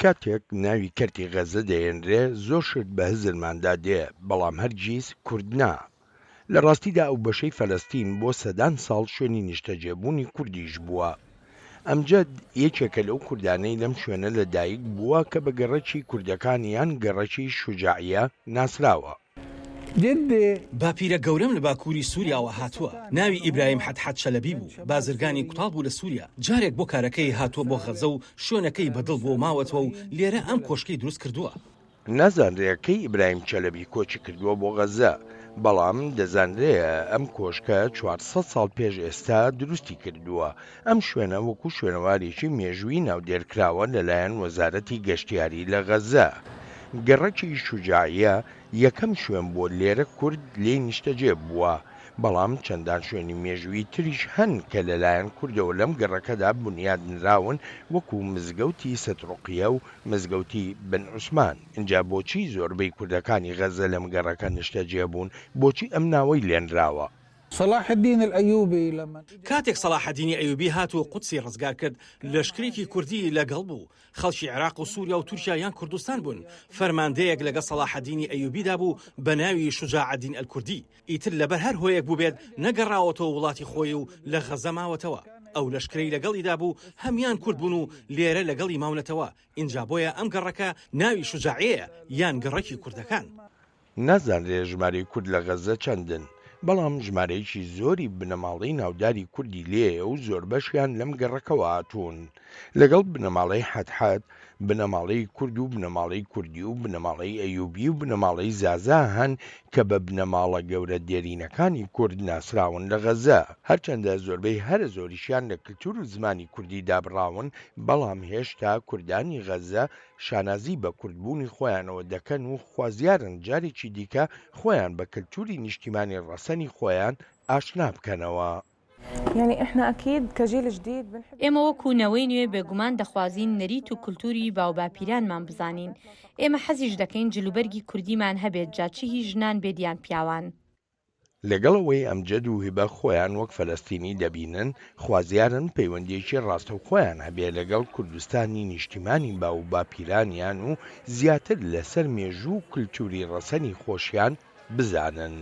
کاتێک ناوی کەرتی غەزە دەێنرێ زۆر شت بە هزرماندا دێ بەڵام هەرگیز کورد نا. لە ڕاستیدا ئەو بەشەی فەلەستین بۆ سەدان ساڵ شوێنی نیشتەجێبوونی کوردیش بووە. ئەمجد یەکێکە لەو کوردانەی لەم شوێنە لەدایک بووە کە بە گەڕەکی کوردەکان یان گەڕەکی شوجاعیە ناسراوە. باپیرە گەورەم لە باکووری سووریاوە هاتووە، ناوی ئیبراهیم حەتحەت چەلەبی بوو، بازرگانی کوتاڵ بوو لە سووریا. جارێک بۆ کارەکەی هاتووە بۆ غەزە و شوێنەکەی بەدڵ بۆ ماوەتەوە و لێرە ئەم کۆشکەی دروست کردووە. نازانرێکەی ئیبراهیم چەلەبی کۆچی کردووە بۆ غەزە، بەڵام دەزانرێە ئەم کۆشکە 400 ساڵ پێش ئێستا دروستی کردووە. ئەم شوێنە وەکو شوێنەوارێکی مێژووی ناودێرکراوە لەلایەن وەزارەتی گەشتیاری لە غەزە. گەڕەکی شوجاعیە یەکەم شوێن بۆ لێرە کورد لێ نیشتەجێ بووە، بەڵام چەندان شوێنی مێژووی تریش هەن کە لەلایەن کوردەوە لەم گەڕەکەدا بنیاد نراون، وەکو مزگەوتی سەتڕوقیە و مزگەوتی بن عوسمان. اینجا بۆچی زۆربەی کوردەکانی غەزە لەم گەڕەکە نیشتەجێ بوون؟ بۆچی ئەم ناوەی لێنراوە؟ صلاح الدین الأیوبی کاتێک سەلاح الدینی ئەیوبی هاتووە قودسی ڕزگار کرد، لەشکرێکی کوردی لەگەڵ بوو. خەڵکی عێراق و سووریا و تورکیا یان کوردستان بوون. فەرماندەیەک لەگە سەلاح الدینی ئەیوبیدا بوو بە ناوی شوجاع الدین ئەلکوردی. ئیتر لەبەر هەر هۆیەک بوو بێت نەگەڕاوەتەوە وڵاتی خۆی و لە غەزە ماوەتەوە. ئەو لەشکرەی لەگەڵیدا بوو هەمیان کورد بوون و لێرە لەگەڵی ماونەتەوە. اینجا بۆیە ئەم گەڕەکە ناوی شوجاعەیە یان گەڕەکی کوردەکان. نازانرێ ژمارەی کورد لە غەزە چەندن، بەڵام ژمارەیەکی زۆری بنەماڵەی ناوداری کوردی لێیە و زۆر بەشیان لەم گەڕەکەەوە هاتوون. لەگەڵ بنەماڵەی حەتحەت، بنەماڵەی کورد و بنەماڵەی کوردی و بنەماڵەی ئەیوبی و بنەماڵەی زازا هەن کە بە بنەماڵە گەورە دێرینەکانی کورد ناسراون لە غەزە. هەرچەندە زۆربەی هەرە زۆریشیان لە کلتور و زمانی کوردی دابڕاون، بەڵام هێشتا کوردانی غەزە شانازی بە کوردبوونی خۆیانەوە دەکەن و خوازیارن جارێکی دیکە خۆیان بە کلتوری نیشتیمانی ڕەسەنی خۆیان ئاشنا بکەنەوە. ئێمە وەکوونەوەی نوێ بێگومان دەخوازین نەریت و کولتوری باوباپیرانمان بزانین. ئێمە حەزیش دەکەین جلوبەرگی کوردیمان هەبێت، جاچی ژنان بێدیان پیاوان. لەگەڵەوەی ئەمجد و هیبە خۆیان وەک فەلەستینی دەبینن، خوازیارن پەیوەندیەکی ڕاستە و خۆیان هەبێ لەگەڵ کوردستانی نیشتیمانی باوباپیرانیان و زیاتر لەسەر مێژوو و کلتوری ڕەسەنی خۆشیان بزانن.